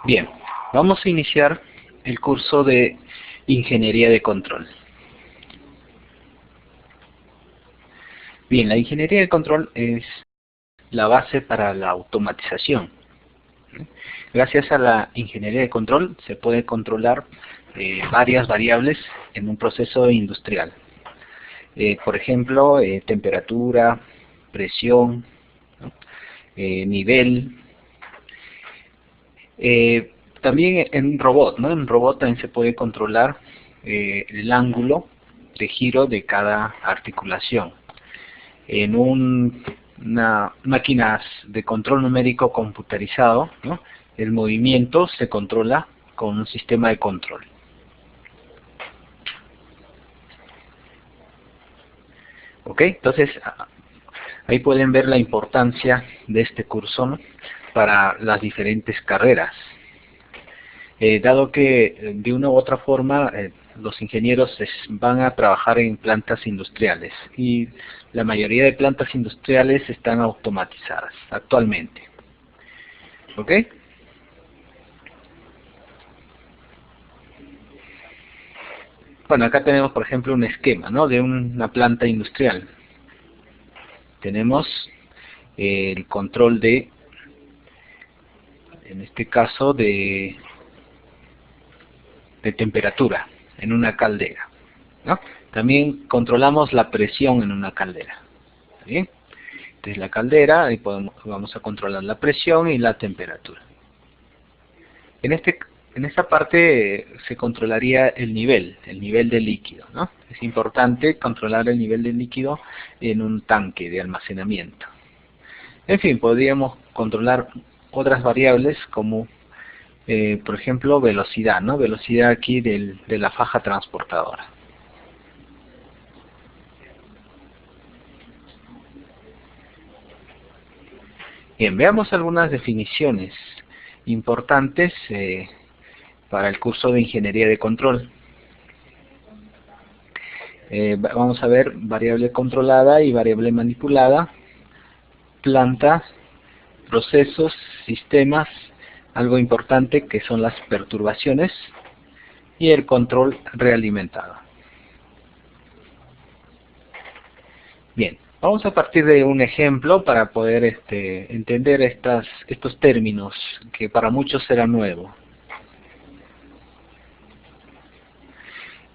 Bien, vamos a iniciar el curso de Ingeniería de Control. Bien, la Ingeniería de Control es la base para la automatización. Gracias a la Ingeniería de Control se puede controlar varias variables en un proceso industrial. Por ejemplo, temperatura, presión, ¿no? Nivel. También en un robot, ¿no? En un robot también se puede controlar el ángulo de giro de cada articulación. En una máquinas de control numérico computarizado, ¿no? El movimiento se controla con un sistema de control. ¿Ok? Entonces, ahí pueden ver la importancia de este curso, ¿no? Para las diferentes carreras. Dado que de una u otra forma los ingenieros van a trabajar en plantas industriales y la mayoría de plantas industriales están automatizadas actualmente. ¿Ok? Bueno, acá tenemos por ejemplo un esquema, ¿no? De una planta industrial. Tenemos el control de, en este caso, de temperatura en una caldera, ¿no? También controlamos la presión en una caldera. ¿Está bien? Entonces la caldera, ahí vamos a controlar la presión y la temperatura. En esta parte se controlaría el nivel del líquido, ¿no? Es importante controlar el nivel del líquido en un tanque de almacenamiento. En fin, podríamos controlar otras variables como por ejemplo, velocidad, ¿no? Velocidad aquí de la faja transportadora. Bien, veamos algunas definiciones importantes para el curso de Ingeniería de Control. Vamos a ver variable controlada y variable manipulada, plantas, procesos, sistemas, algo importante que son las perturbaciones y el control realimentado. Bien, vamos a partir de un ejemplo para poder entender estos términos que para muchos serán nuevos.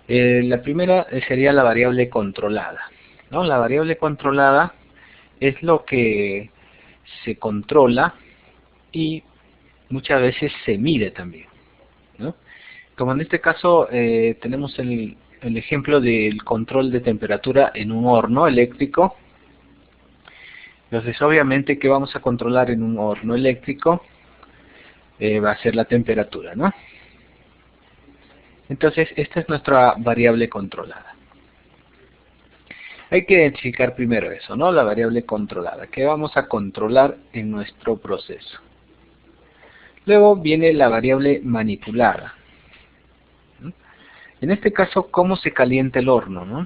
La primera sería la variable controlada, ¿no? La variable controlada es lo que se controla y muchas veces se mide también, ¿no? Como en este caso tenemos el ejemplo del control de temperatura en un horno eléctrico. Entonces obviamente que vamos a controlar en un horno eléctrico va a ser la temperatura, ¿no? Entonces esta es nuestra variable controlada. Hay que identificar primero eso, ¿no? La variable controlada, que vamos a controlar en nuestro proceso. Luego viene la variable manipulada. En este caso, ¿cómo se calienta el horno, no?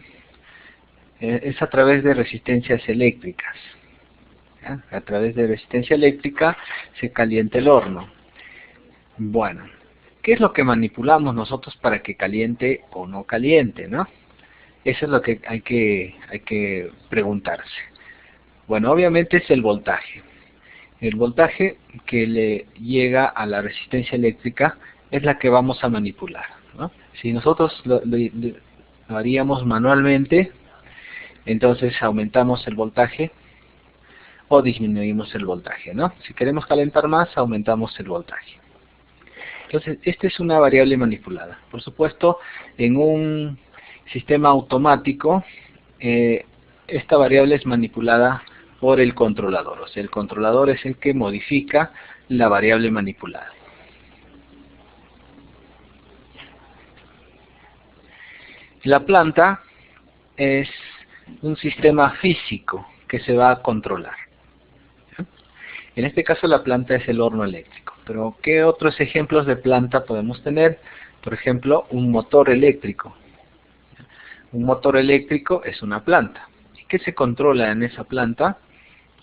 Es a través de resistencias eléctricas. ¿Ya? A través de resistencia eléctrica se calienta el horno. Bueno, ¿qué es lo que manipulamos nosotros para que caliente o no caliente, no? Eso es lo que hay que preguntarse. Bueno, obviamente es el voltaje. El voltaje que le llega a la resistencia eléctrica es la que vamos a manipular, ¿no? Si nosotros lo haríamos manualmente, entonces aumentamos el voltaje o disminuimos el voltaje, ¿no? Si queremos calentar más, aumentamos el voltaje. Entonces, esta es una variable manipulada. Por supuesto, en un sistema automático, esta variable es manipulada por el controlador. O sea, el controlador es el que modifica la variable manipulada. La planta es un sistema físico que se va a controlar. En este caso la planta es el horno eléctrico. Pero ¿qué otros ejemplos de planta podemos tener? Por ejemplo, un motor eléctrico. Un motor eléctrico es una planta. ¿Y qué se controla en esa planta?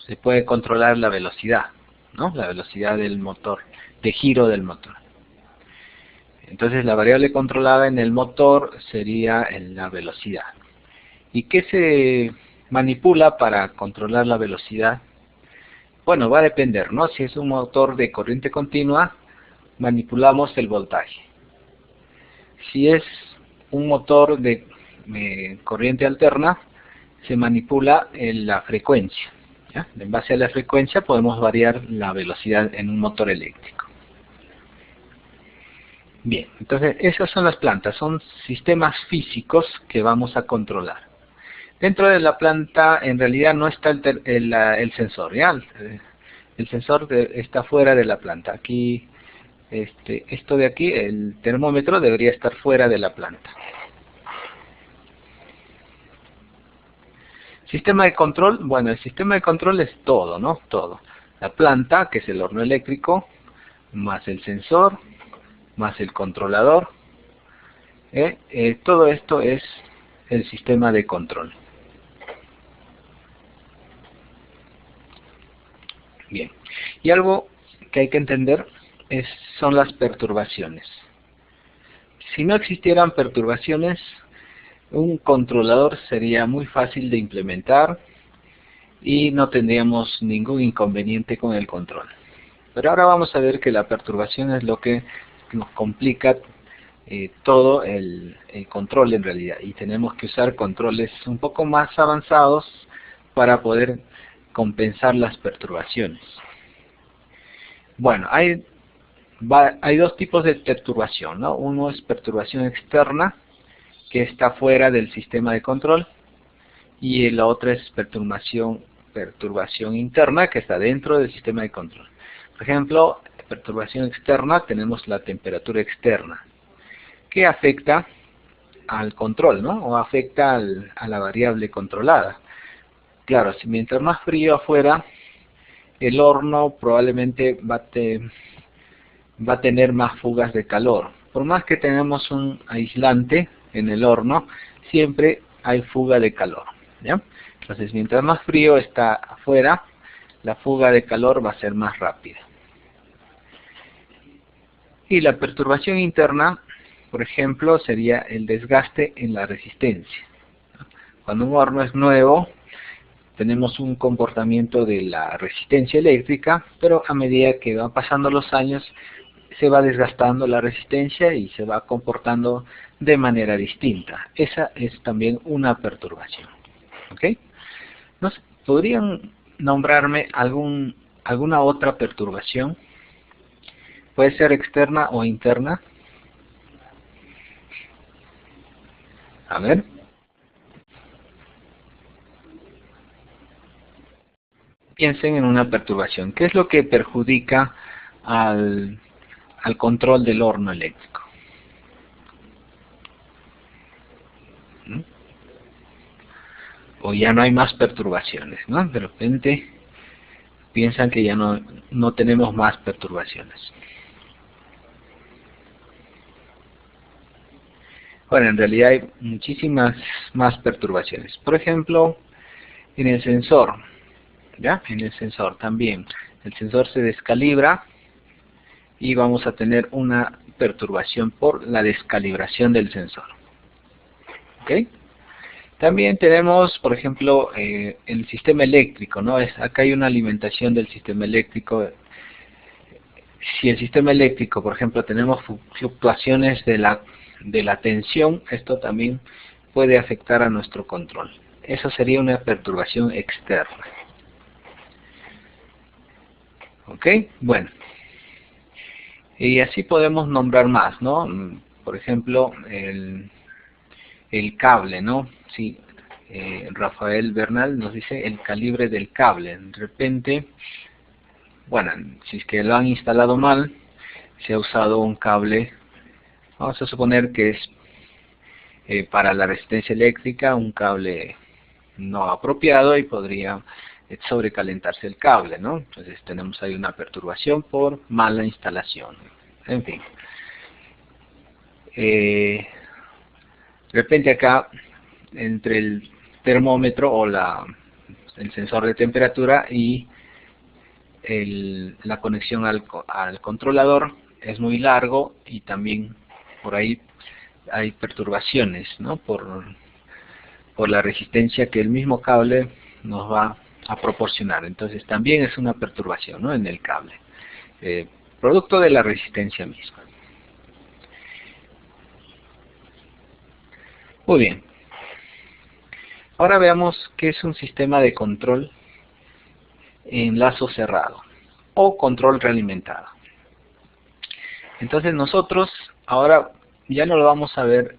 Se puede controlar la velocidad, ¿no? La velocidad del motor, de giro del motor. Entonces la variable controlada en el motor sería la velocidad. ¿Y qué se manipula para controlar la velocidad? Bueno, va a depender, ¿no? Si es un motor de corriente continua, manipulamos el voltaje. Si es un motor de corriente alterna, se manipula la frecuencia, ¿ya? En base a la frecuencia podemos variar la velocidad en un motor eléctrico. Bien, entonces esas son las plantas, son sistemas físicos que vamos a controlar. Dentro de la planta en realidad no está el sensor, ¿ya? El sensor está fuera de la planta. Aquí, esto de aquí, el termómetro debería estar fuera de la planta. Sistema de control, bueno, el sistema de control es todo, ¿no? Todo. La planta, que es el horno eléctrico, más el sensor, más el controlador. Todo esto es el sistema de control. Bien, y algo que hay que entender son las perturbaciones. Si no existieran perturbaciones, un controlador sería muy fácil de implementar y no tendríamos ningún inconveniente con el control. Pero ahora vamos a ver que la perturbación es lo que nos complica todo el control en realidad, y tenemos que usar controles un poco más avanzados para poder compensar las perturbaciones. Bueno, hay dos tipos de perturbación, ¿no? Uno es perturbación externa, que está fuera del sistema de control, y la otra es perturbación interna, que está dentro del sistema de control. Por ejemplo, perturbación externa, tenemos la temperatura externa, que afecta al control, ¿no? O afecta a la variable controlada. Claro, si mientras más frío afuera, el horno probablemente va a tener más fugas de calor. Por más que tengamos un aislante en el horno, siempre hay fuga de calor, ¿ya? Entonces, mientras más frío está afuera, la fuga de calor va a ser más rápida. Y la perturbación interna, por ejemplo, sería el desgaste en la resistencia. Cuando un horno es nuevo, tenemos un comportamiento de la resistencia eléctrica, pero a medida que van pasando los años, se va desgastando la resistencia y se va comportando de manera distinta. Esa es también una perturbación. ¿Ok? ¿Podrían nombrarme alguna otra perturbación? Puede ser externa o interna. A ver. Piensen en una perturbación. ¿Qué es lo que perjudica al control del horno eléctrico? ¿Mm? O ya no hay más perturbaciones, ¿no? De repente piensan que ya no tenemos más perturbaciones. Bueno, en realidad hay muchísimas más perturbaciones. Por ejemplo, en el sensor, ¿ya? En el sensor también. El sensor se descalibra y vamos a tener una perturbación por la descalibración del sensor. ¿Ok? También tenemos, por ejemplo, el sistema eléctrico, ¿no? Acá hay una alimentación del sistema eléctrico. Si el sistema eléctrico, por ejemplo, tenemos fluctuaciones de la tensión, esto también puede afectar a nuestro control. Eso sería una perturbación externa. ¿Ok? Bueno. Y así podemos nombrar más, ¿no? Por ejemplo, el cable, ¿no? Sí, Rafael Bernal nos dice el calibre del cable. De repente, bueno, si es que lo han instalado mal, se ha usado un cable, vamos a suponer que es para la resistencia eléctrica, un cable no apropiado y podría sobrecalentarse el cable, ¿no? Entonces tenemos ahí una perturbación por mala instalación. En fin. De repente acá, entre el termómetro o el sensor de temperatura y la conexión al controlador es muy largo y también por ahí hay perturbaciones, ¿no? Por la resistencia que el mismo cable nos va a proporcionar. Entonces también es una perturbación, ¿no? En el cable, producto de la resistencia misma. Muy bien. Ahora veamos qué es un sistema de control en lazo cerrado o control realimentado. Entonces nosotros ahora ya no lo vamos a ver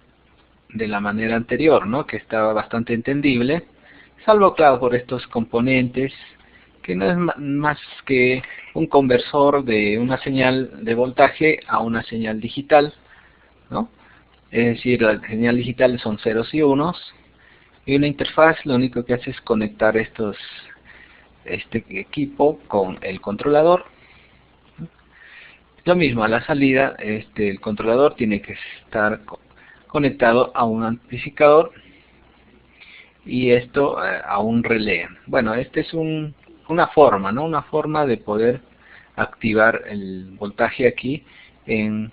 de la manera anterior, ¿no? Que estaba bastante entendible, salvo claro por estos componentes, que no es más que un conversor de una señal de voltaje a una señal digital, ¿no? Es decir, la señal digital son ceros y unos, y una interfaz lo único que hace es conectar este equipo con el controlador. Lo mismo, a la salida el controlador tiene que estar conectado a un amplificador y esto a un relé. Bueno, esta es una forma, ¿no? Una forma de poder activar el voltaje aquí en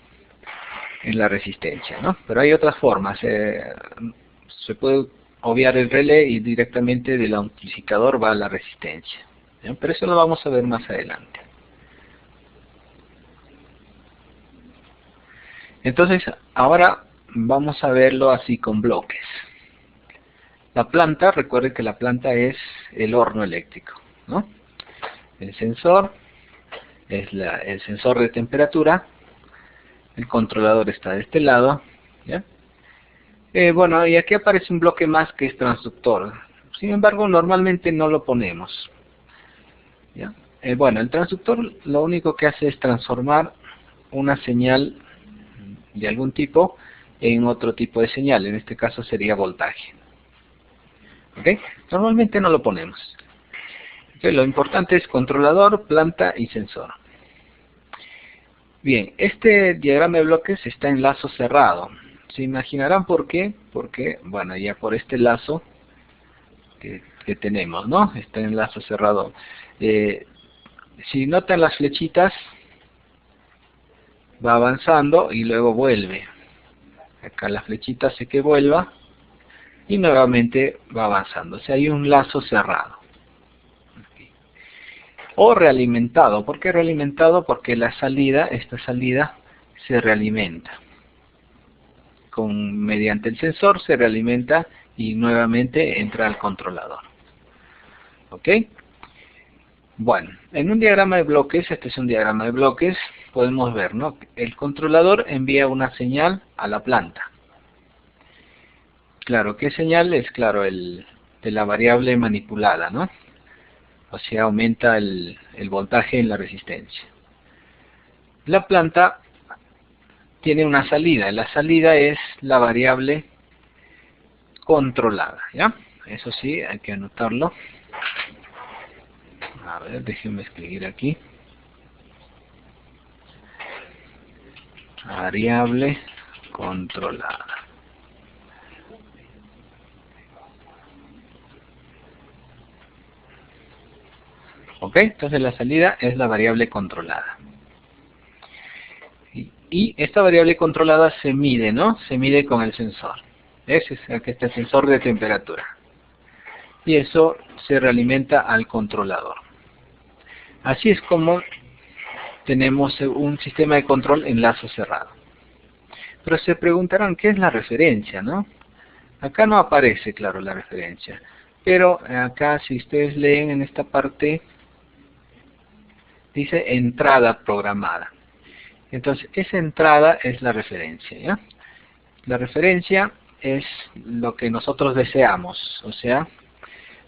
la resistencia, ¿no? Pero hay otras formas. Se puede obviar el relé y directamente del amplificador va a la resistencia, ¿no? Pero eso lo vamos a ver más adelante. Entonces, ahora vamos a verlo así con bloques. La planta, recuerden que la planta es el horno eléctrico, ¿no? El sensor es el sensor de temperatura, el controlador está de este lado, ¿ya? Bueno, y aquí aparece un bloque más que es transductor. Sin embargo, normalmente no lo ponemos, ¿ya? Bueno, el transductor lo único que hace es transformar una señal de algún tipo en otro tipo de señal, en este caso sería voltaje. ¿Okay? Normalmente no lo ponemos. Okay, lo importante es controlador, planta y sensor. Bien, este diagrama de bloques está en lazo cerrado. Se imaginarán por qué, porque, bueno, ya por este lazo que tenemos, ¿no? Está en lazo cerrado. Si notan las flechitas, va avanzando y luego vuelve. Acá la flechita hace que vuelva y nuevamente va avanzando. O sea, hay un lazo cerrado. O realimentado. ¿Por qué realimentado? Porque esta salida se realimenta. Mediante el sensor se realimenta y nuevamente entra al controlador. ¿Ok? Bueno, en un diagrama de bloques, este es un diagrama de bloques, podemos ver, ¿no? El controlador envía una señal a la planta. Claro, ¿qué señal es? Claro, de la variable manipulada, ¿no? O sea, aumenta el voltaje en la resistencia. La planta tiene una salida. La salida es la variable controlada, ¿ya? Eso sí, hay que anotarlo. A ver, déjenme escribir aquí. Variable controlada. ¿Ok? Entonces la salida es la variable controlada. Y esta variable controlada se mide, ¿no? Se mide con el sensor. Ese es el sensor de temperatura. Y eso se realimenta al controlador. Así es como tenemos un sistema de control en lazo cerrado. Pero se preguntarán, ¿qué es la referencia, no? Acá no aparece, claro, la referencia. Pero acá, si ustedes leen en esta parte, dice entrada programada. Entonces, esa entrada es la referencia, ¿ya? La referencia es lo que nosotros deseamos, o sea,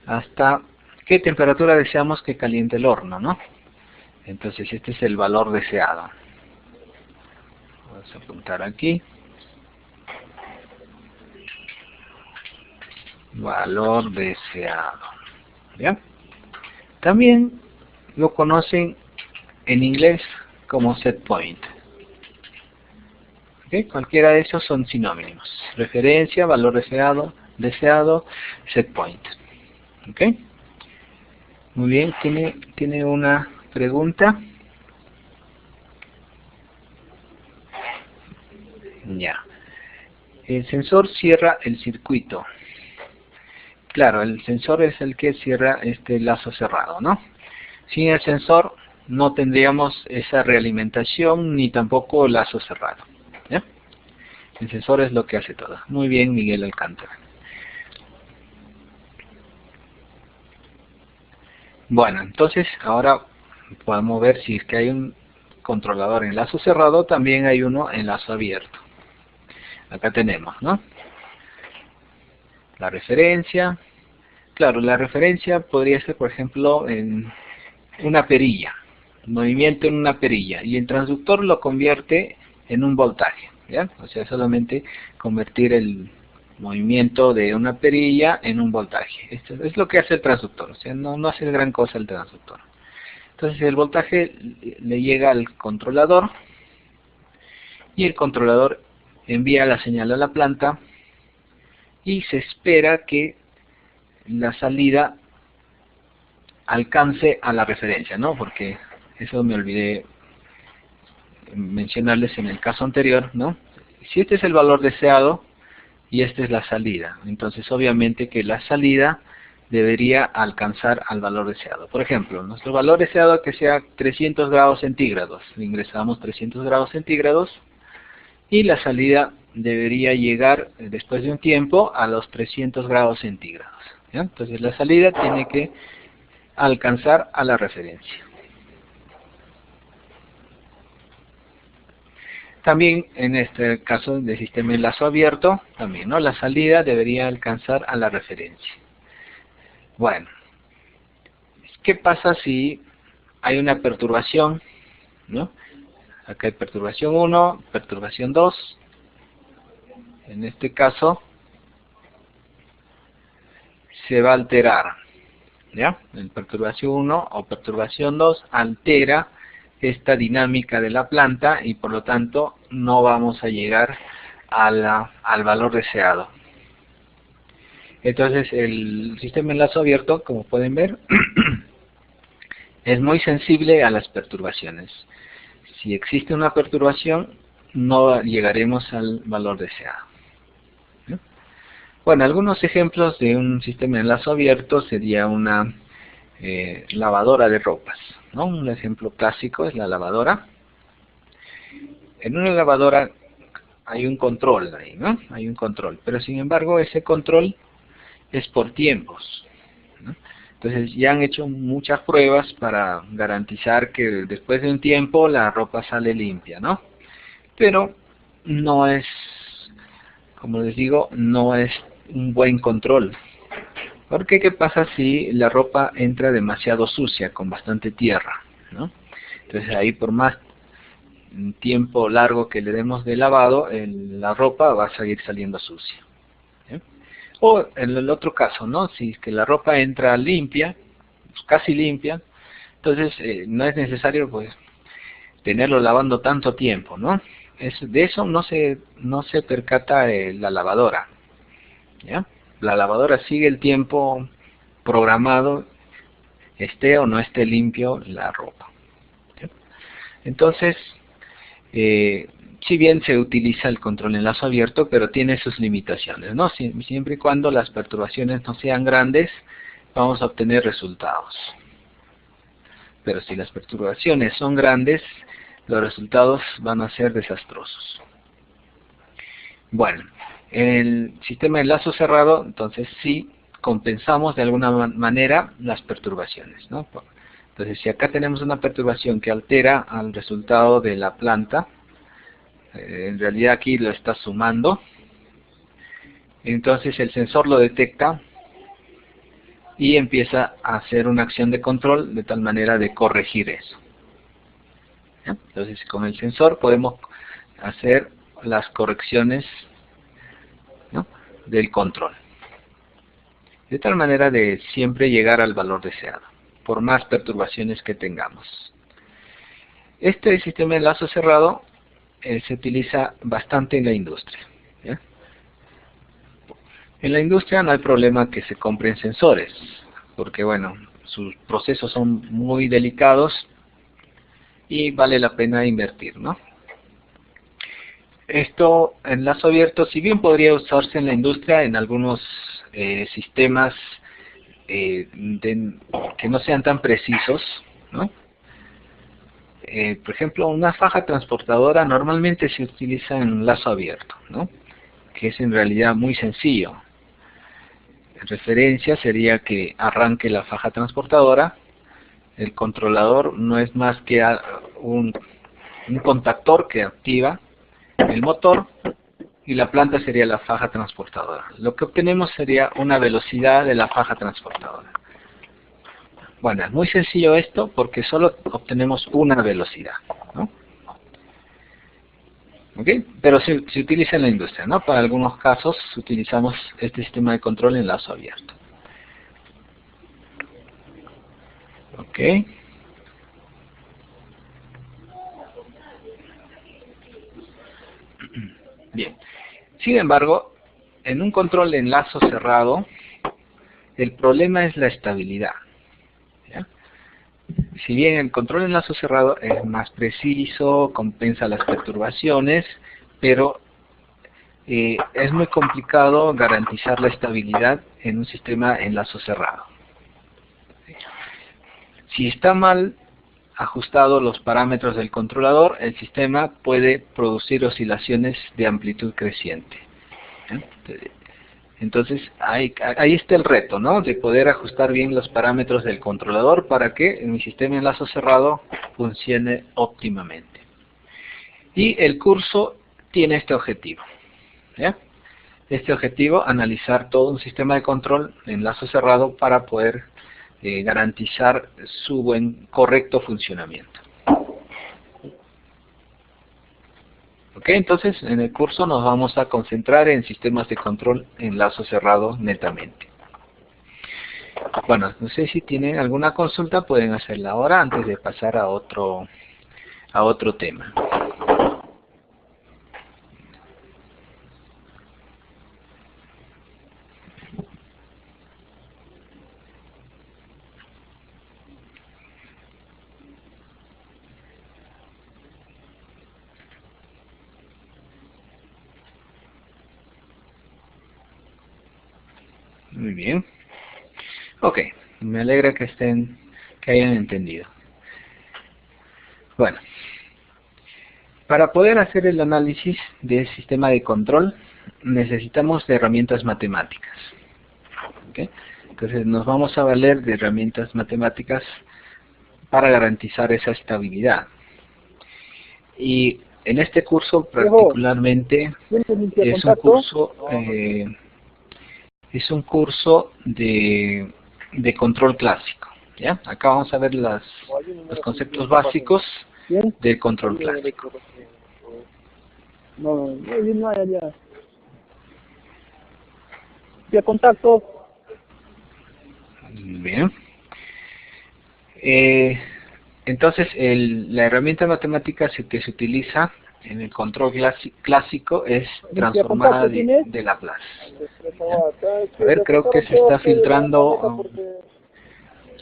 hasta qué temperatura deseamos que caliente el horno, ¿no? Entonces, este es el valor deseado. Vamos a apuntar aquí. Valor deseado. ¿Ya? También lo conocen en inglés como set point. ¿Okay? Cualquiera de esos son sinónimos. Referencia, valor deseado, set point. ¿Ok? Muy bien, ¿tiene una pregunta? Ya. El sensor cierra el circuito. Claro, el sensor es el que cierra este lazo cerrado, ¿no? Sin el sensor no tendríamos esa realimentación ni tampoco lazo cerrado. ¿Ya? El sensor es lo que hace todo. Muy bien, Miguel Alcántara. Bueno, entonces ahora podemos ver si es que hay un controlador en lazo cerrado, también hay uno en lazo abierto. Acá tenemos, ¿no? La referencia. Claro, la referencia podría ser, por ejemplo, en una perilla, movimiento en una perilla, y el transductor lo convierte en un voltaje, ¿ya? O sea, solamente convertir el movimiento de una perilla en un voltaje. Esto es lo que hace el transductor, o sea, no hace gran cosa el transductor. Entonces el voltaje le llega al controlador, y el controlador envía la señal a la planta, y se espera que la salida alcance a la referencia, ¿no? Porque eso me olvidé mencionarles en el caso anterior, ¿no? Si este es el valor deseado y esta es la salida, entonces obviamente que la salida debería alcanzar al valor deseado. Por ejemplo, nuestro valor deseado que sea 300 grados centígrados. Ingresamos 300 grados centígrados y la salida debería llegar después de un tiempo a los 300 grados centígrados, ¿ya? Entonces la salida tiene que alcanzar a la referencia. También en este caso de sistema en lazo abierto, también, ¿no? La salida debería alcanzar a la referencia. Bueno, ¿qué pasa si hay una perturbación, ¿no? Acá hay perturbación 1, perturbación 2. En este caso se va a alterar, ¿ya? En perturbación 1 o perturbación 2 altera esta dinámica de la planta y por lo tanto no vamos a llegar al valor deseado. Entonces el sistema en lazo abierto, como pueden ver, es muy sensible a las perturbaciones. Si existe una perturbación, no llegaremos al valor deseado. ¿No? Bueno, algunos ejemplos de un sistema en lazo abierto sería una lavadora de ropas, ¿no? Un ejemplo clásico es la lavadora. En una lavadora hay un control ahí, ¿no? Hay un control, pero sin embargo ese control es por tiempos, ¿no? Entonces ya han hecho muchas pruebas para garantizar que después de un tiempo la ropa sale limpia, ¿no? Pero no es, como les digo, no es un buen control. Porque ¿qué pasa si la ropa entra demasiado sucia, con bastante tierra, ¿no? Entonces ahí por más tiempo largo que le demos de lavado, la ropa va a seguir saliendo sucia. ¿Sí? O en el otro caso, ¿no? Si es que la ropa entra limpia, pues casi limpia, entonces no es necesario pues tenerlo lavando tanto tiempo, ¿no? De eso no se percata la lavadora, ¿ya? La lavadora sigue el tiempo programado, esté o no esté limpio la ropa. ¿Sí? Entonces, si bien se utiliza el control en lazo abierto, pero tiene sus limitaciones, ¿no? Siempre y cuando las perturbaciones no sean grandes, vamos a obtener resultados. Pero si las perturbaciones son grandes, los resultados van a ser desastrosos. Bueno, el sistema de lazo cerrado, entonces sí compensamos de alguna manera las perturbaciones, ¿no? Entonces si acá tenemos una perturbación que altera al resultado de la planta, en realidad aquí lo está sumando, entonces el sensor lo detecta y empieza a hacer una acción de control de tal manera de corregir eso. ¿Ya? Entonces con el sensor podemos hacer las correcciones, ¿no?, del control, de tal manera de siempre llegar al valor deseado, por más perturbaciones que tengamos. Este sistema de lazo cerrado se utiliza bastante en la industria, ¿ya? En la industria no hay problema que se compren sensores, porque bueno, sus procesos son muy delicados y vale la pena invertir, ¿no? Esto, en lazo abierto, si bien podría usarse en la industria, en algunos sistemas que no sean tan precisos, ¿no? Por ejemplo, una faja transportadora normalmente se utiliza en lazo abierto, ¿no? Que es en realidad muy sencillo. En referencia sería que arranque la faja transportadora. El controlador no es más que un contactor que activa el motor, y la planta sería la faja transportadora. Lo que obtenemos sería una velocidad de la faja transportadora. Bueno, es muy sencillo esto porque solo obtenemos una velocidad, ¿no? ¿Ok? Pero se utiliza en la industria, ¿no? Para algunos casos utilizamos este sistema de control en lazo abierto. ¿Ok? Bien. Sin embargo, en un control en lazo cerrado, el problema es la estabilidad, ¿ya? Si bien el control en lazo cerrado es más preciso, compensa las perturbaciones, pero es muy complicado garantizar la estabilidad en un sistema en lazo cerrado. Si está mal ajustado los parámetros del controlador, el sistema puede producir oscilaciones de amplitud creciente. Entonces, ahí está el reto, ¿no? De poder ajustar bien los parámetros del controlador para que mi sistema en lazo cerrado funcione óptimamente. Y el curso tiene este objetivo, ¿ya? Este objetivo, analizar todo un sistema de control en lazo cerrado para poder garantizar su correcto funcionamiento. Ok, entonces en el curso nos vamos a concentrar en sistemas de control en lazo cerrado netamente. Bueno, no sé si tienen alguna consulta, pueden hacerla ahora antes de pasar a otro tema. Muy bien. Ok, me alegra que hayan entendido. Bueno, para poder hacer el análisis del sistema de control, necesitamos de herramientas matemáticas. ¿Okay? Entonces nos vamos a valer de herramientas matemáticas para garantizar esa estabilidad. Y en este curso particularmente es un curso de control clásico, ¿ya? Acá vamos a ver los conceptos básicos del control clásico. No hay allá. ¿Qué contacto? Bien. Entonces, la herramienta matemática que se utiliza en el control clásico es transformada de Laplace. A ver, creo que se está filtrando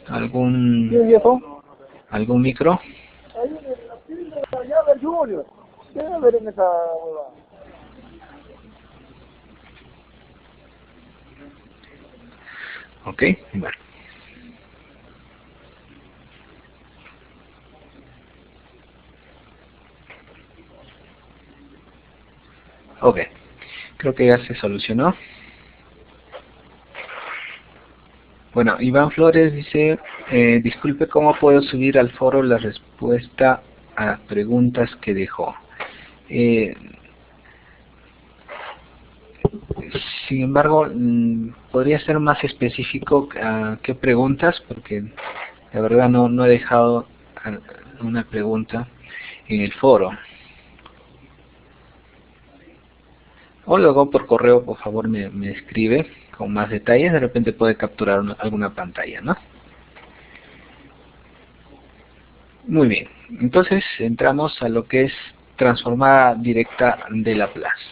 algún micro. Ok, bueno. Ok, creo que ya se solucionó. Bueno, Iván Flores dice, disculpe, ¿cómo puedo subir al foro la respuesta a las preguntas que dejó? Sin embargo, podría ser más específico a qué preguntas, porque la verdad no he dejado una pregunta en el foro. O luego por correo, por favor, me escribe con más detalles. De repente puede capturar alguna pantalla, ¿no? Muy bien. Entonces entramos a lo que es transformada directa de Laplace.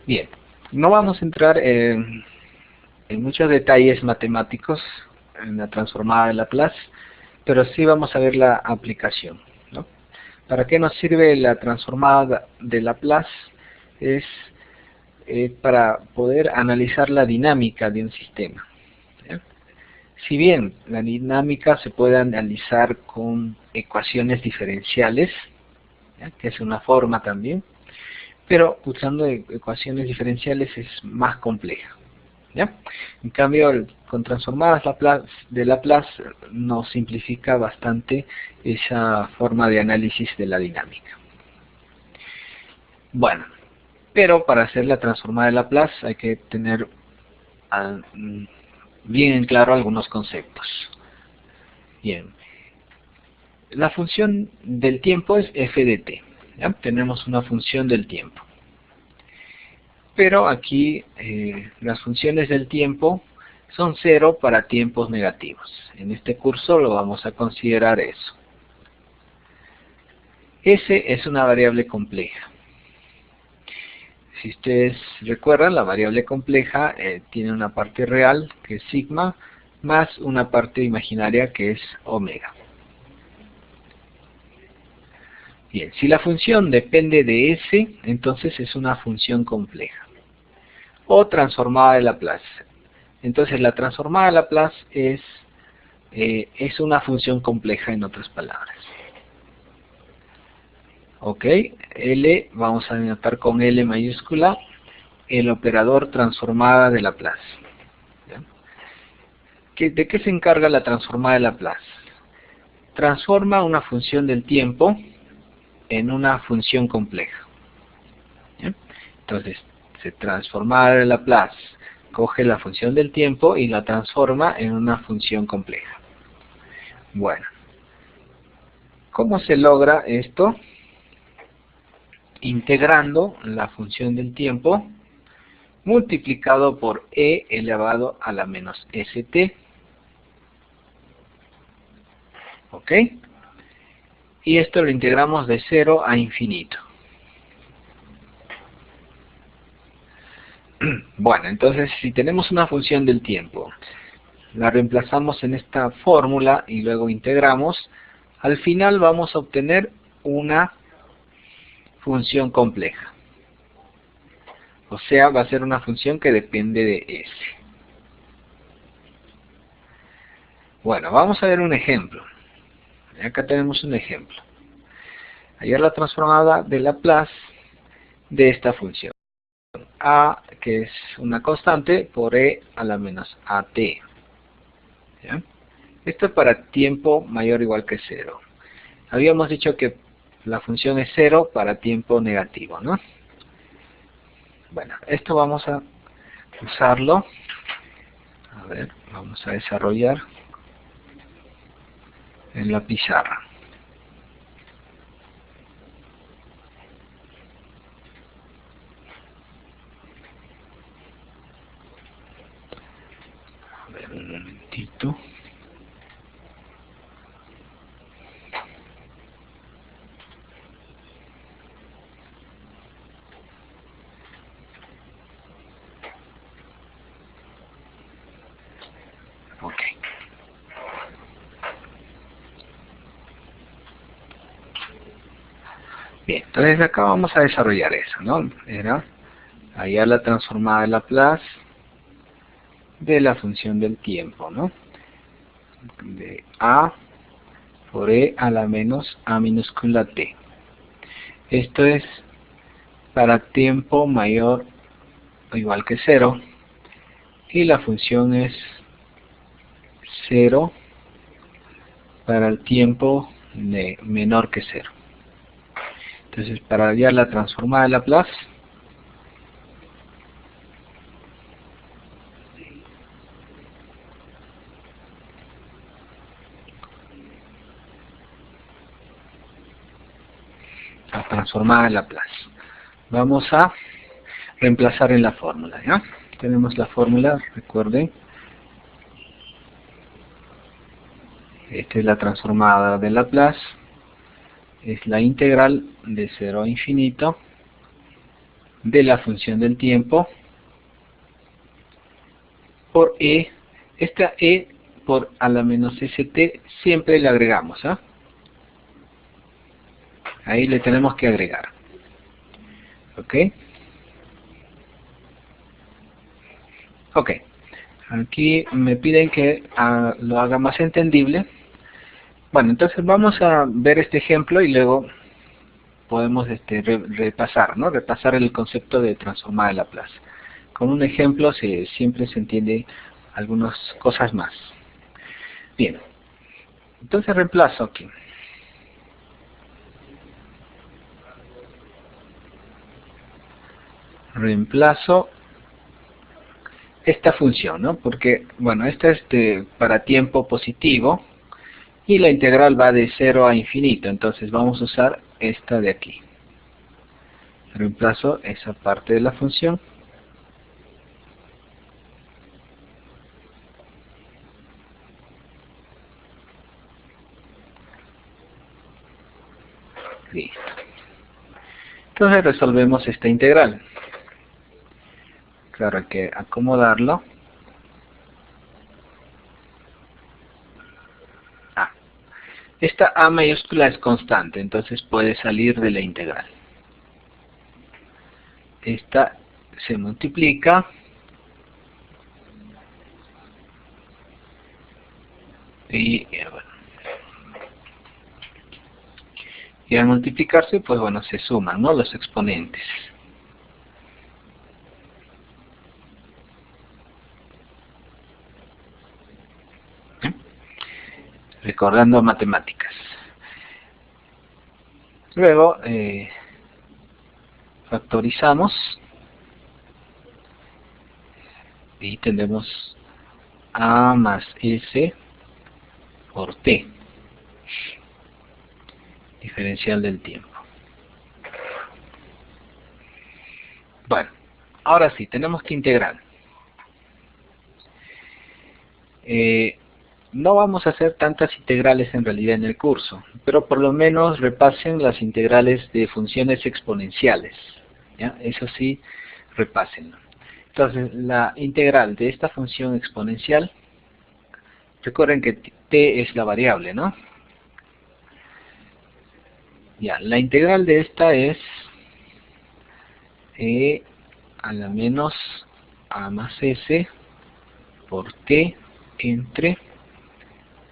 Bien. No vamos a entrar en muchos detalles matemáticos en la transformada de Laplace. pero sí vamos a ver la aplicación, ¿no? ¿Para qué nos sirve la transformada de Laplace? Es para poder analizar la dinámica de un sistema, ¿ya? Si bien la dinámica se puede analizar con ecuaciones diferenciales, ¿ya?, que es una forma también, pero usando ecuaciones diferenciales es más compleja, ¿ya? En cambio, con transformadas de Laplace nos simplifica bastante esa forma de análisis de la dinámica. Bueno, pero para hacer la transformada de Laplace hay que tener bien en claro algunos conceptos. Bien, la función del tiempo es f de t, ¿ya? Tenemos una función del tiempo. Pero aquí las funciones del tiempo son 0 para tiempos negativos. En este curso lo vamos a considerar eso. S es una variable compleja. Si ustedes recuerdan, la variable compleja tiene una parte real, que es sigma, más una parte imaginaria, que es omega. Bien, si la función depende de S, entonces es una función compleja. O transformada de Laplace. Entonces la transformada de Laplace es una función compleja, en otras palabras. Ok, L, vamos a denotar con L mayúscula el operador transformada de Laplace. ¿Ya? ¿De qué se encarga la transformada de Laplace? Transforma una función del tiempo en una función compleja. ¿Ya? Entonces, se transforma de Laplace, coge la función del tiempo y la transforma en una función compleja. Bueno, ¿cómo se logra esto? Integrando la función del tiempo multiplicado por e elevado a la menos st. ¿Ok? Y esto lo integramos de 0 a infinito. Bueno, entonces si tenemos una función del tiempo, la reemplazamos en esta fórmula y luego integramos, al final vamos a obtener una función compleja. O sea, va a ser una función que depende de S. Bueno, vamos a ver un ejemplo. Acá tenemos un ejemplo. Hallar la transformada de Laplace de esta función. A, que es una constante, por e a la menos at. ¿Ya? Esto es para tiempo mayor o igual que 0. Habíamos dicho que la función es 0 para tiempo negativo, ¿no? Bueno, esto vamos a usarlo. A ver, vamos a desarrollar en la pizarra. A ver, un momentito. Ok. Bien, entonces acá vamos a desarrollar eso, ¿no? Era hallar la transformada de Laplace de la función del tiempo, ¿no? De a por e a la menos a minúscula t. Esto es para tiempo mayor o igual que 0 y la función es 0 para el tiempo menor que 0. Entonces, para hallar la transformada de Laplace, vamos a reemplazar en la fórmula, ¿ya? Tenemos la fórmula, recuerden. Esta es la transformada de Laplace. Es la integral de 0 a infinito de la función del tiempo por e. Esta e por a la menos st siempre le agregamos, ¿ah? Ahí le tenemos que agregar. ¿Ok? Ok. Aquí me piden que lo haga más entendible. Bueno, entonces vamos a ver este ejemplo y luego podemos repasar, ¿no? Repasar el concepto de transformada de Laplace. Con un ejemplo siempre se entiende algunas cosas más. Bien. Entonces reemplazo aquí. Reemplazo esta función, ¿no? Porque, bueno, esta es para tiempo positivo y la integral va de 0 a infinito, entonces vamos a usar esta de aquí. Reemplazo esa parte de la función. Listo. Entonces resolvemos esta integral. Claro, hay que acomodarlo. Esta a mayúscula es constante, entonces puede salir de la integral. Esta se multiplica y bueno. Y al multiplicarse, pues bueno, se suman, ¿no? Los exponentes. Recordando matemáticas. Luego factorizamos y tenemos a más s por t, diferencial del tiempo. Bueno, ahora sí, tenemos que integrar. No vamos a hacer tantas integrales en realidad en el curso, pero por lo menos repasen las integrales de funciones exponenciales, ¿ya? Eso sí, repásenlo. Entonces, la integral de esta función exponencial, recuerden que t es la variable, ¿no? Ya, la integral de esta es e a la menos a más s por t entre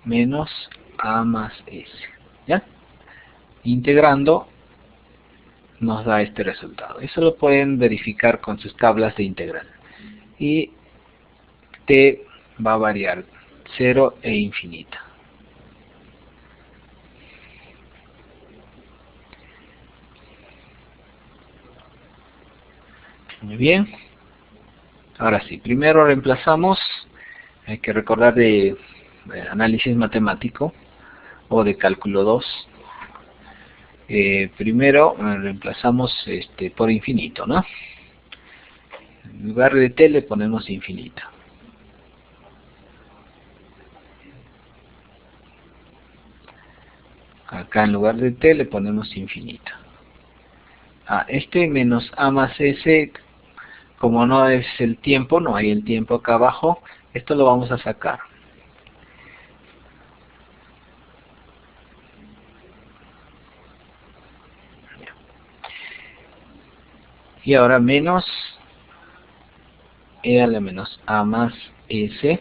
menos a más s, ¿ya? Integrando nos da este resultado. Eso lo pueden verificar con sus tablas de integral. Y t va a variar 0 e infinita. Muy bien. Ahora sí, primero reemplazamos, hay que recordar de análisis matemático o de cálculo 2. Primero reemplazamos por infinito, ¿no? En lugar de t le ponemos infinito. Acá en lugar de t le ponemos infinito. Este menos a más s, como no es el tiempo, no hay el tiempo acá abajo, esto lo vamos a sacar. Y ahora menos e a la menos a más s,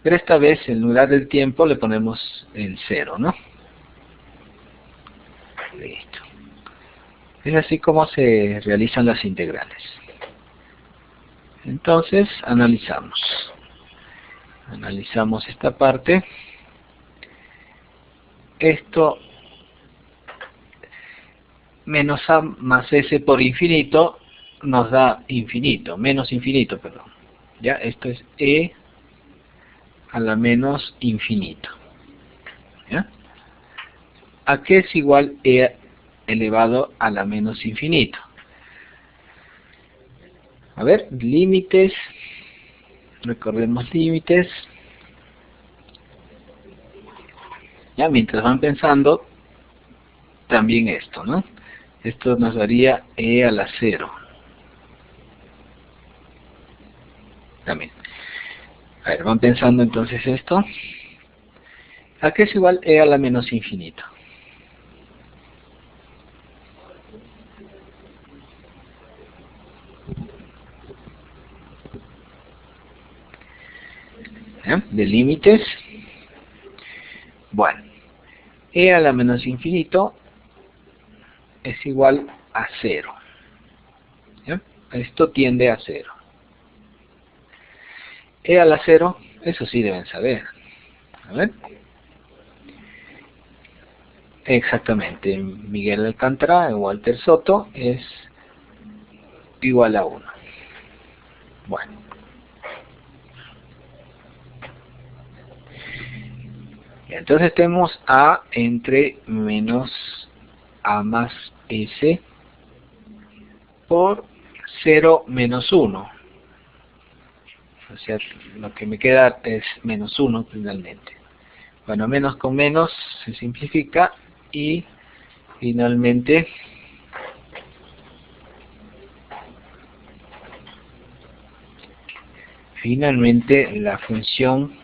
pero esta vez en lugar del tiempo le ponemos el 0, ¿no? Listo. Es así como se realizan las integrales. Entonces analizamos. Analizamos esta parte. Esto menos a más s por infinito nos da infinito, menos infinito, perdón. Ya, esto es e a la menos infinito. ¿Ya? ¿A qué es igual e elevado a la menos infinito? A ver, límites. Recordemos límites. Ya, mientras van pensando, también esto, ¿no? Esto nos daría e a la 0. También. A ver, van pensando entonces esto. ¿A qué es igual e a la menos infinito? De límites. Bueno, e a la menos infinito es igual a 0. ¿Ya? Esto tiende a 0. E a la 0, eso sí deben saber. A ver. Exactamente, Miguel Alcántara, Walter Soto, es igual a 1. Bueno. Entonces tenemos A entre menos A más S por 0 menos 1. O sea, lo que me queda es menos 1 finalmente. Bueno, menos con menos se simplifica y finalmente la función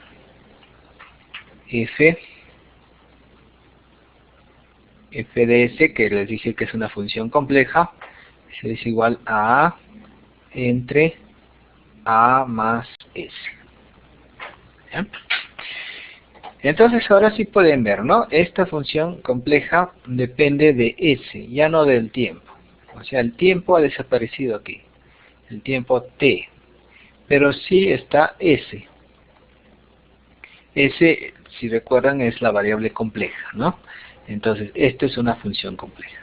f de s, que les dije que es una función compleja, es igual a A entre A más S. ¿Ya? Entonces ahora sí pueden ver, ¿no? Esta función compleja depende de S, ya no del tiempo. O sea, el tiempo ha desaparecido aquí, el tiempo t, pero sí está S. S, si recuerdan, es la variable compleja, ¿no? Entonces, esto es una función compleja.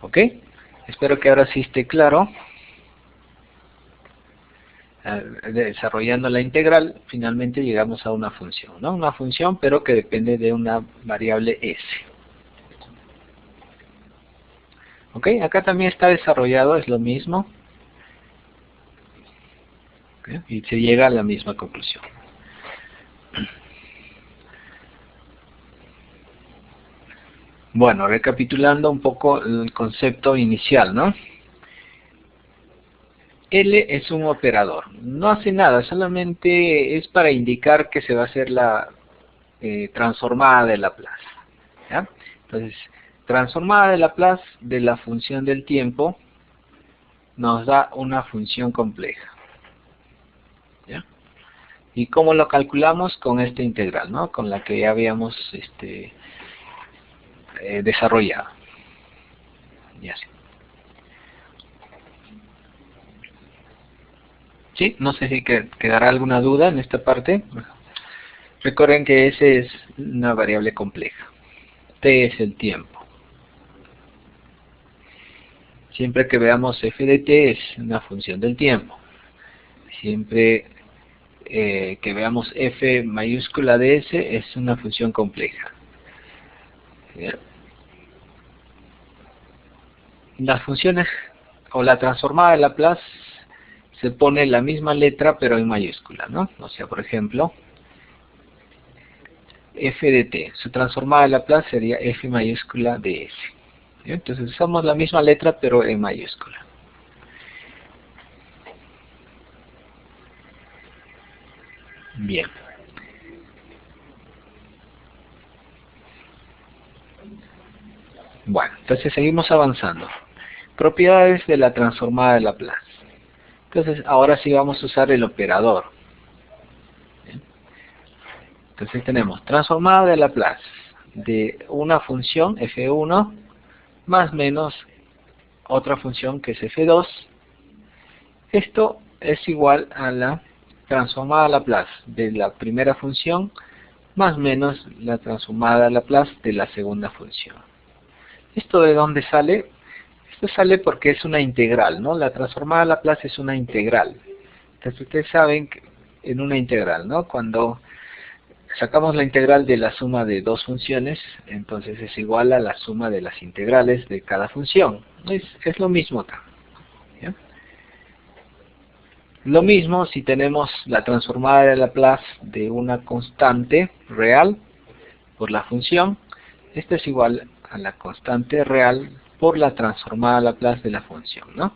¿Ok? Espero que ahora sí esté claro. Desarrollando la integral, finalmente llegamos a una función, ¿no? Una función, pero que depende de una variable S. ¿Ok? Acá también está desarrollado, es lo mismo. ¿Ok? Y se llega a la misma conclusión. Bueno, recapitulando un poco el concepto inicial, ¿no? L es un operador. No hace nada, solamente es para indicar que se va a hacer la transformada de Laplace. ¿Ya? Entonces, transformada de Laplace de la función del tiempo nos da una función compleja. ¿Ya? ¿Y cómo lo calculamos? Con esta integral, ¿no? Con la que ya habíamos desarrollado. Y así. ¿Sí? No sé si quedará alguna duda en esta parte. Recuerden que S es una variable compleja. T es el tiempo. Siempre que veamos f de t es una función del tiempo. Siempre que veamos f mayúscula de s es una función compleja. ¿Bien? Las funciones o la transformada de Laplace se pone la misma letra pero en mayúscula, ¿no? O sea, por ejemplo, f de t, su transformada de Laplace sería f mayúscula de s. ¿Bien? Entonces usamos la misma letra pero en mayúscula. Bien. Bueno, entonces seguimos avanzando. Propiedades de la transformada de Laplace. Entonces ahora sí vamos a usar el operador. ¿Bien? Entonces tenemos transformada de Laplace de una función f1 más menos otra función que es f2. Esto es igual a la transformada de Laplace de la primera función más menos la transformada de Laplace de la segunda función. ¿Esto de dónde sale? Esto sale porque es una integral, ¿no? La transformada de Laplace es una integral. Entonces ustedes saben que en una integral, ¿no? Cuando sacamos la integral de la suma de dos funciones, entonces es igual a la suma de las integrales de cada función. Es lo mismo acá. ¿Ya? Lo mismo si tenemos la transformada de Laplace de una constante real por la función. Esto es igual a la constante real por la transformada Laplace de la función, ¿no?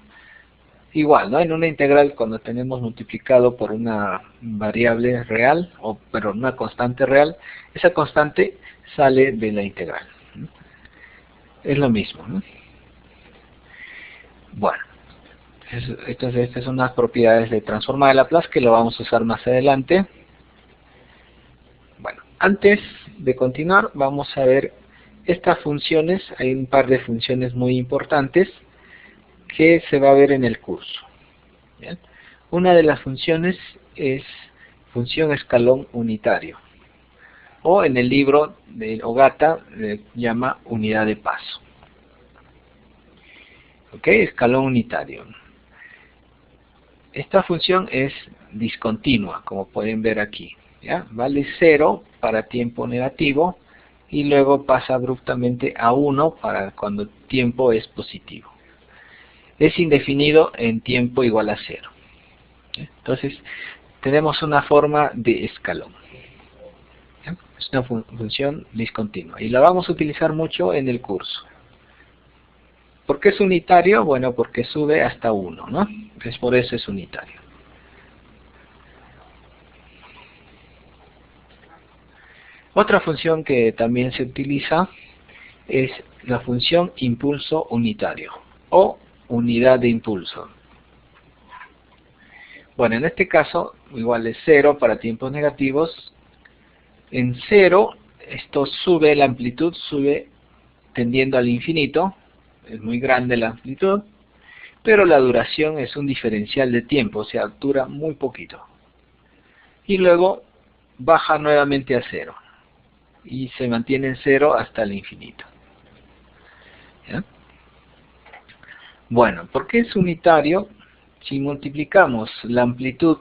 Igual, ¿no? En una integral, cuando tenemos multiplicado por una variable real, pero una constante real, esa constante sale de la integral. Es lo mismo, ¿no? Bueno, entonces estas son las propiedades de transformada de Laplace que lo vamos a usar más adelante. Bueno, antes de continuar, vamos a ver estas funciones. Hay un par de funciones muy importantes que se va a ver en el curso. ¿Bien? Una de las funciones es función escalón unitario, o en el libro de Ogata llama unidad de paso. ¿Ok? Escalón unitario. Esta función es discontinua, como pueden ver aquí. ¿Ya? Vale 0 para tiempo negativo y luego pasa abruptamente a 1 para cuando tiempo es positivo. Es indefinido en tiempo igual a 0. Entonces, tenemos una forma de escalón. Es una función discontinua y la vamos a utilizar mucho en el curso. ¿Por qué es unitario? Bueno, porque sube hasta 1, ¿no? Entonces, por eso es unitario. Otra función que también se utiliza es la función impulso unitario o unidad de impulso. Bueno, en este caso, igual es 0 para tiempos negativos. En 0, esto sube, la amplitud sube tendiendo al infinito. Es muy grande la amplitud, pero la duración es un diferencial de tiempo, o sea, dura muy poquito. Y luego baja nuevamente a 0. Y se mantiene en 0 hasta el infinito. ¿Ya? Bueno, ¿por qué es unitario? Si multiplicamos la amplitud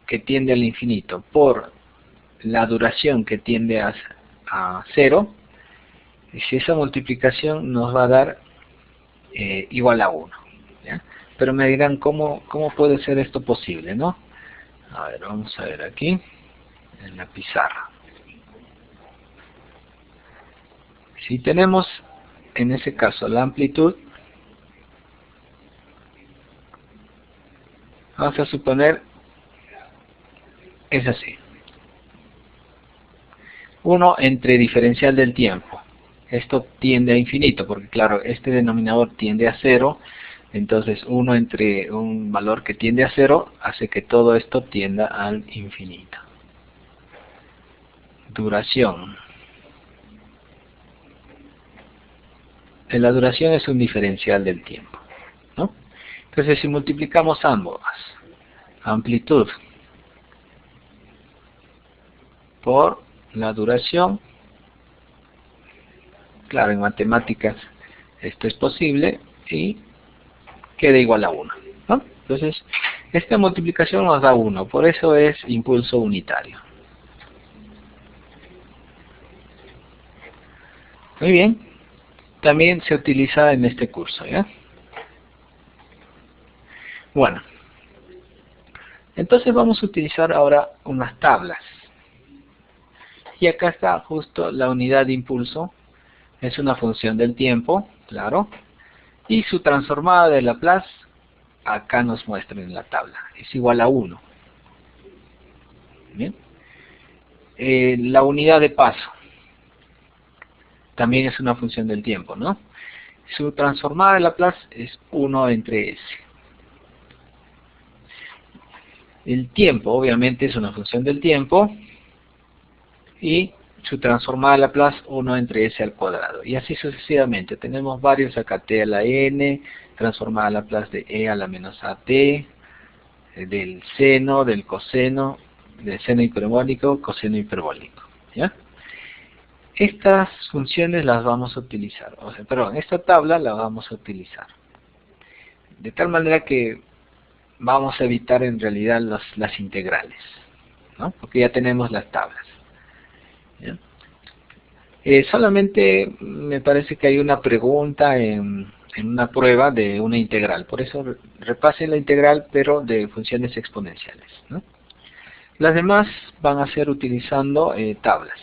que tiende al infinito por la duración que tiende a 0, si esa multiplicación nos va a dar igual a 1. ¿Ya? Pero me dirán, ¿cómo puede ser esto posible, no? A ver, vamos a ver aquí, en la pizarra. Si tenemos, en ese caso, la amplitud, vamos a suponer, es así. 1 entre diferencial del tiempo. Esto tiende a infinito, porque claro, este denominador tiende a 0, entonces 1 entre un valor que tiende a 0 hace que todo esto tienda al infinito. Duración. La duración es un diferencial del tiempo, ¿no? Entonces si multiplicamos ambos, amplitud por la duración, claro, en matemáticas esto es posible y queda igual a 1, ¿no? Entonces, esta multiplicación nos da 1, por eso es impulso unitario. Muy bien, también se utiliza en este curso, ¿ya? Bueno, entonces vamos a utilizar ahora unas tablas. Y acá está justo la unidad de impulso, es una función del tiempo, claro, y su transformada de Laplace, acá nos muestra en la tabla, es igual a 1. Bien. La unidad de paso también es una función del tiempo, ¿no? Su transformada de Laplace es 1 entre s. El tiempo, obviamente, es una función del tiempo, y su transformada de Laplace 1 entre s al cuadrado. Y así sucesivamente. Tenemos varios acá, t a la n, transformada de Laplace de e a la menos at, del seno, del coseno, del seno hiperbólico, coseno hiperbólico. ¿Ya? Estas funciones las vamos a utilizar, esta tabla la vamos a utilizar. De tal manera que vamos a evitar en realidad las integrales, ¿no? Porque ya tenemos las tablas. ¿Ya? Solamente me parece que hay una pregunta en una prueba de una integral. Por eso repasen la integral, pero de funciones exponenciales, ¿no? Las demás van a ser utilizando tablas.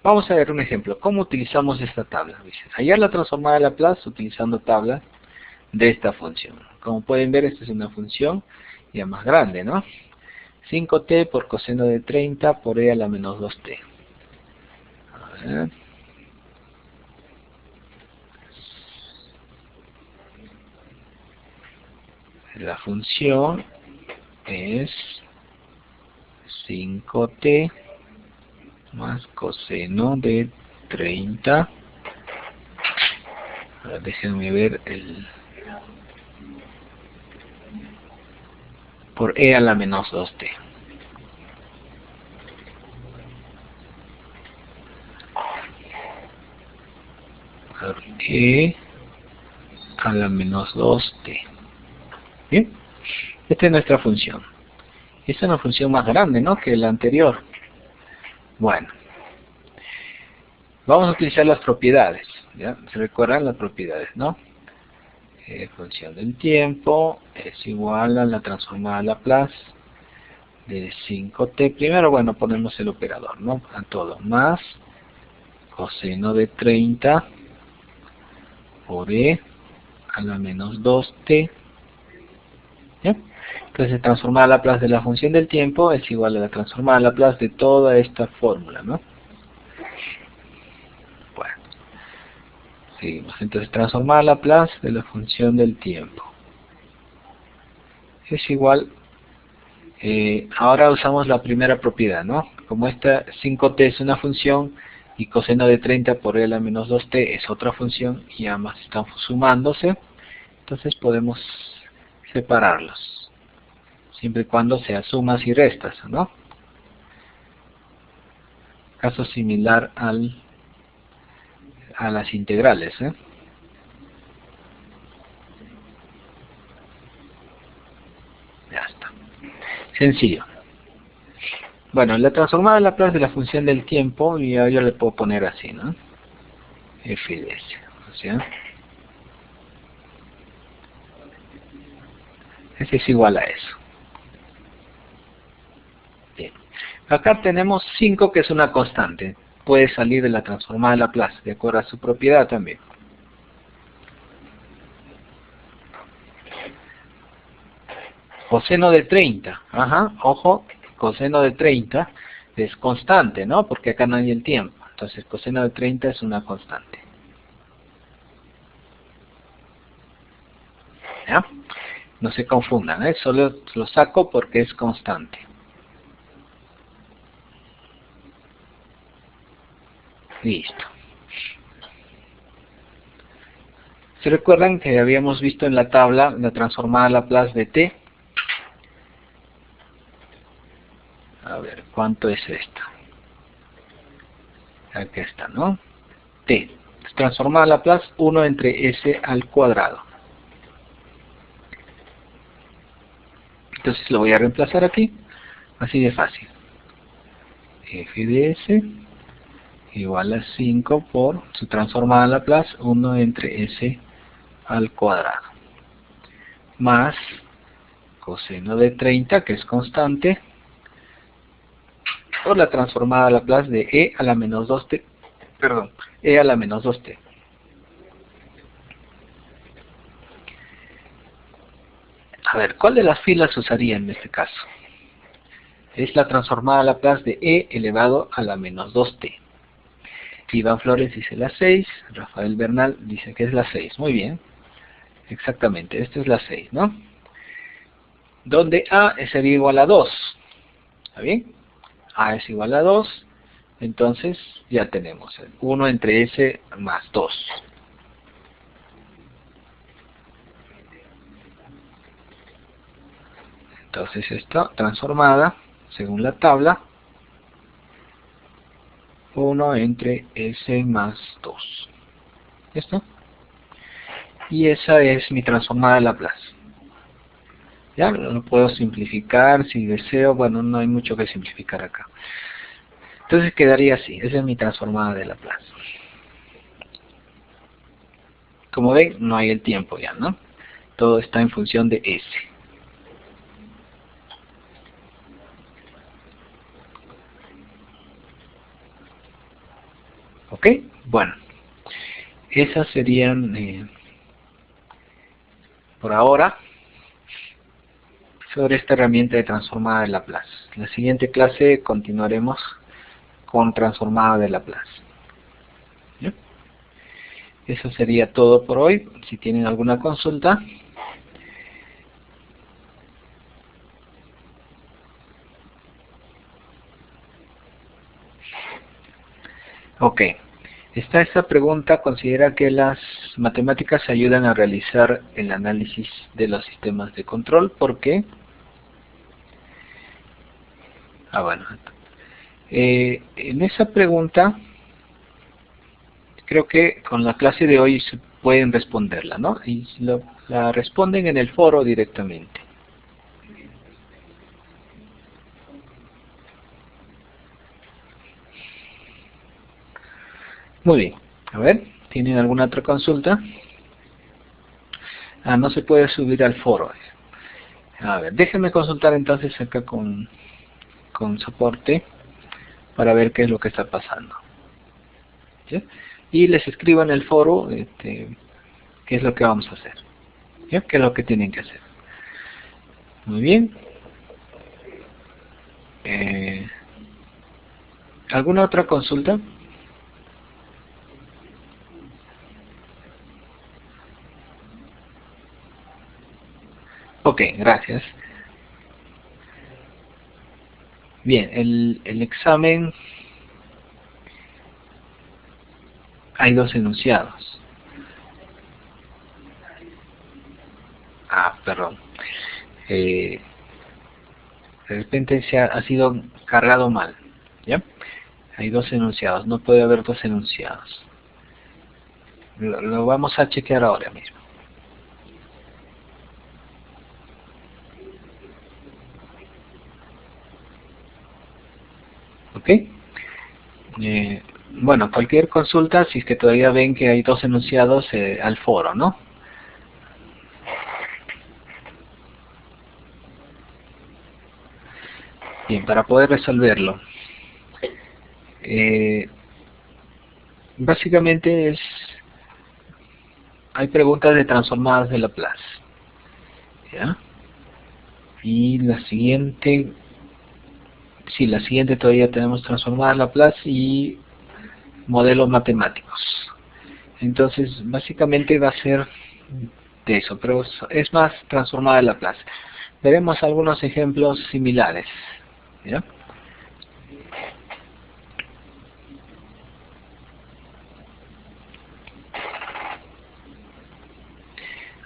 Vamos a ver un ejemplo. ¿Cómo utilizamos esta tabla? Dice, hallar la transformada de Laplace utilizando tabla de esta función. Como pueden ver, esta es una función ya más grande, ¿no? 5t por coseno de 30 por e a la menos 2t. A ver. La función es 5t más coseno de 30. Ahora déjenme ver el por e a la menos 2t. Por e a la menos 2t. Bien, esta es nuestra función. Esta es una función más grande, ¿no?, que la anterior. Bueno, vamos a utilizar las propiedades. ¿Ya? ¿Se recuerdan las propiedades, no? Función del tiempo es igual a la transformada Laplace de 5t. Primero, bueno, ponemos el operador, ¿no? A todo, más coseno de 30 por e a la menos 2t. ¿Ya? Entonces, transformada Laplace de la función del tiempo es igual a la transformada Laplace de toda esta fórmula, ¿no? Bueno, seguimos. Entonces, transformada Laplace de la función del tiempo es igual. Ahora usamos la primera propiedad, ¿no? Como esta 5t es una función y coseno de 30 por e a la menos 2t es otra función y ambas están sumándose, entonces podemos separarlos, siempre y cuando sea sumas y restas, ¿no? Caso similar a las integrales, ¿eh? Ya está. Sencillo. Bueno, la transformada Laplace de la función del tiempo, y yo le puedo poner así, ¿no? F de S. O sea, ese es igual a eso. Bien. Acá tenemos 5, que es una constante. Puede salir de la transformada Laplace, de acuerdo a su propiedad también. Coseno de 30. Ajá, ojo, coseno de 30 es constante, ¿no? Porque acá no hay el tiempo. Entonces, coseno de 30 es una constante. ¿Ya? No se confundan, ¿eh? Solo lo saco porque es constante. Listo. ¿Se recuerdan que habíamos visto en la tabla la transformada Laplace de t? A ver, ¿cuánto es esto? Aquí está, ¿no? T. Transformada Laplace 1 entre s al cuadrado. Entonces lo voy a reemplazar aquí. Así de fácil. F de s igual a 5 por su transformada Laplace 1 entre s al cuadrado. Más coseno de 30, que es constante, por la transformada Laplace de e a la menos 2t, perdón, e a la menos 2t. A ver, ¿cuál de las filas usaría en este caso? Es la transformada Laplace de e elevado a la menos 2t. Iván Flores dice la 6, Rafael Bernal dice que es la 6. Muy bien, exactamente, esta es la 6, ¿no? Donde a sería igual a 2. ¿Está bien? A es igual a 2, entonces ya tenemos 1 entre s más 2. Entonces esta transformada, según la tabla, 1 entre s más 2. ¿Listo? Y esa es mi transformada de Laplace. Ya lo puedo simplificar si deseo. Bueno, no hay mucho que simplificar acá. Entonces quedaría así. Esa es mi transformada de Laplace. Como ven, no hay el tiempo ya, ¿no? Todo está en función de s. ¿Ok? Bueno, esas serían por ahora sobre esta herramienta de transformada de Laplace. En la siguiente clase continuaremos con transformada de Laplace. ¿Ya? Eso sería todo por hoy. Si tienen alguna consulta. Ok. Esta pregunta considera que las matemáticas ayudan a realizar el análisis de los sistemas de control. ¿Por qué? Bueno. En esa pregunta, creo que con la clase de hoy se pueden responderla, ¿no? Y la responden en el foro directamente. Muy bien. A ver, ¿tienen alguna otra consulta? No se puede subir al foro. A ver, déjenme consultar entonces acá con soporte para ver qué es lo que está pasando. ¿Sí? Y les escribo en el foro qué es lo que vamos a hacer. ¿Sí? ¿Qué es lo que tienen que hacer? Muy bien. ¿Alguna otra consulta? Ok, gracias. Bien, el examen, hay dos enunciados. Perdón. De repente ha sido cargado mal. ¿Ya? Hay dos enunciados, no puede haber dos enunciados. Lo vamos a chequear ahora mismo. ¿Ok? Bueno, cualquier consulta, si es que todavía ven que hay dos enunciados, al foro, ¿no? Bien, para poder resolverlo. Básicamente hay preguntas de transformadas de Laplace. ¿Ya? Y la siguiente, sí, la siguiente todavía tenemos transformadas de Laplace y modelos matemáticos. Entonces, básicamente va a ser de eso, pero es más transformada de Laplace. Veremos algunos ejemplos similares. ¿Ya?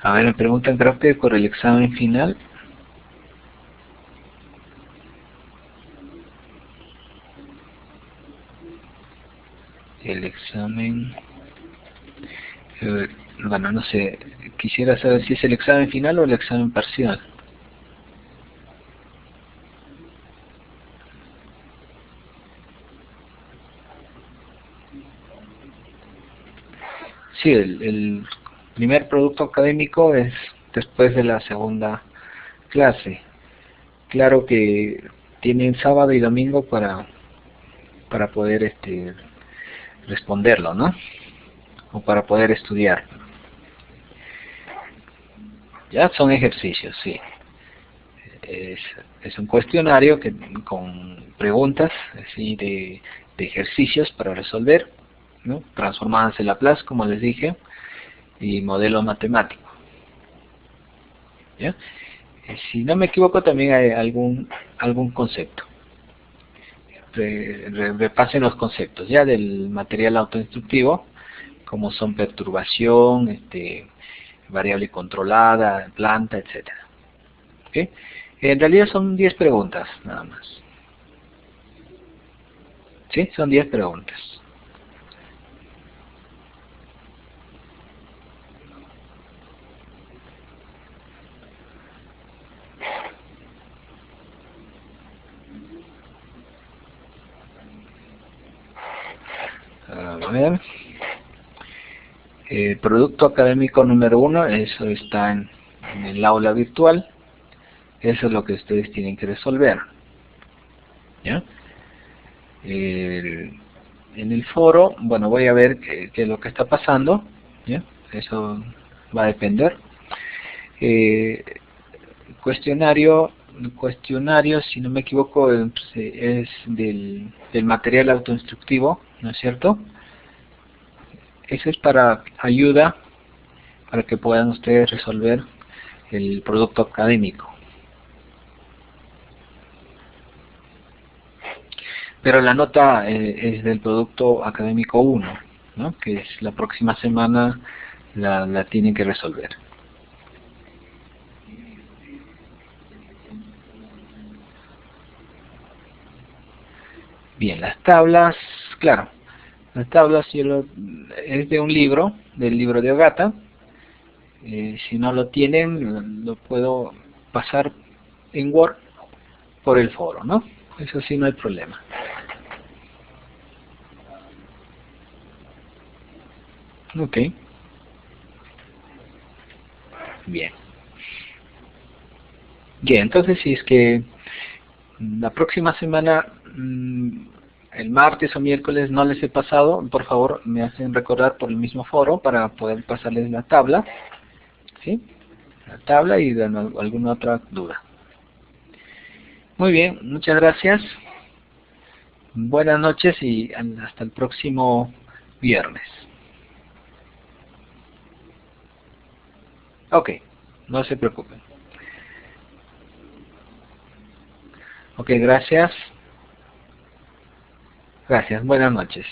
A ver, me preguntan, creo que por el examen final. El examen, bueno, no sé, quisiera saber si es el examen final o el examen parcial. Sí, el primer producto académico es después de la segunda clase. Claro que tienen sábado y domingo para poder responderlo, ¿no? O para poder estudiar. Ya son ejercicios, sí. Es un cuestionario con preguntas así de ejercicios para resolver, ¿no? Transformadas en Laplace, como les dije, y modelo matemático. ¿Ya? Si no me equivoco, también hay algún concepto. Repasen los conceptos ya del material autoinstructivo, como son perturbación, variable controlada, planta, etcétera. ¿Okay? En realidad son 10 preguntas, nada más. ¿Sí? Son 10 preguntas. A ver. El producto académico número 1, eso está en el aula virtual. Eso es lo que ustedes tienen que resolver. ¿Ya? en el foro, bueno, voy a ver qué es lo que está pasando, ¿ya? Eso va a depender. Cuestionario, si no me equivoco, es del material autoinstructivo, ¿no es cierto? Eso es para ayuda, para que puedan ustedes resolver el producto académico. Pero la nota es del producto académico 1, ¿no? Que es la próxima semana la tienen que resolver. Bien, las tablas, claro, las tablas es de un libro, del libro de Ogata. Si no lo tienen, lo puedo pasar en Word por el foro, ¿no? Eso sí, no hay problema. Ok. Bien. Bien, entonces si es que la próxima semana, el martes o miércoles no les he pasado, por favor me hacen recordar por el mismo foro para poder pasarles la tabla, ¿sí? La tabla y alguna otra duda. Muy bien, muchas gracias. Buenas noches y hasta el próximo viernes. Ok, no se preocupen. Ok, gracias. Gracias, buenas noches.